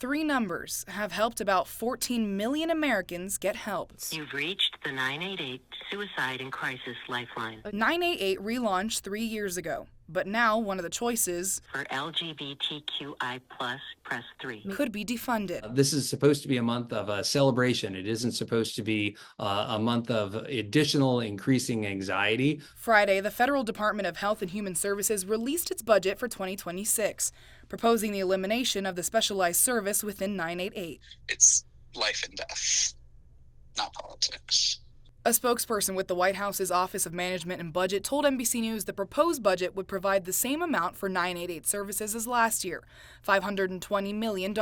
three numbers have helped about 14 million Americans get help. You've reached the 988 Suicide and Crisis Lifeline. 988 relaunched 3 years ago, but now one of the choices For LGBTQI+, press 3. could be defunded. This is supposed to be a month of a celebration. It isn't supposed to be a month of additional increasing anxiety. Friday, the Federal Department of Health and Human Services released its budget for 2026, proposing the elimination of the specialized service within 988. It's life and death, not politics. A spokesperson with the White House's Office of Management and Budget told NBC News the proposed budget would provide the same amount for 988 services as last year, $520 million.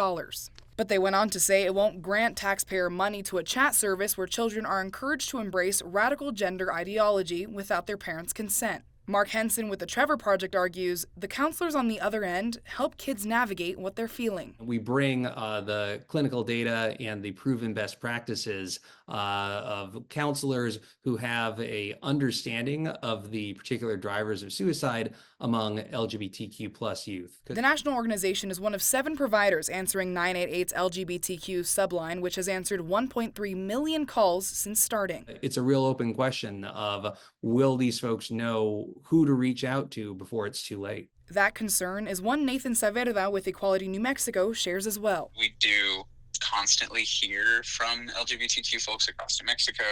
But they went on to say it won't grant taxpayer money to a chat service where children are encouraged to embrace radical gender ideology without their parents' consent. Mark Henson with the Trevor Project argues the counselors on the other end help kids navigate what they're feeling. We bring the clinical data and the proven best practices of counselors who have a understanding of the particular drivers of suicide among LGBTQ plus youth. The national organization is one of 7 providers answering 988's LGBTQ subline, which has answered 1.3 million calls since starting. It's a real open question of will these folks know who to reach out to before it's too late? That concern is one Nathan Saavedra with Equality New Mexico shares as well. We do constantly hear from LGBTQ folks across New Mexico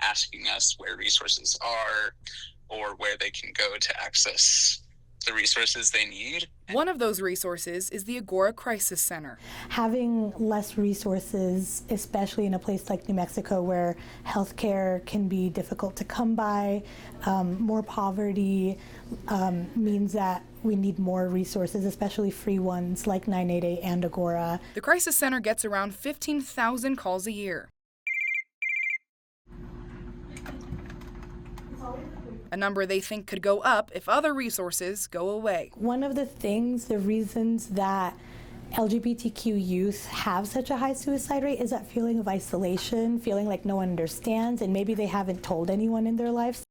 asking us where resources are or where they can go to access the resources they need. One of those resources is the Agora Crisis Center. Having less resources, especially in a place like New Mexico where healthcare can be difficult to come by, more poverty means that we need more resources, especially free ones like 988 and Agora. The Crisis Center gets around 15,000 calls a year. A number they think could go up if other resources go away. One of the reasons that LGBTQ youth have such a high suicide rate is that feeling of isolation, feeling like no one understands, and maybe they haven't told anyone in their lives.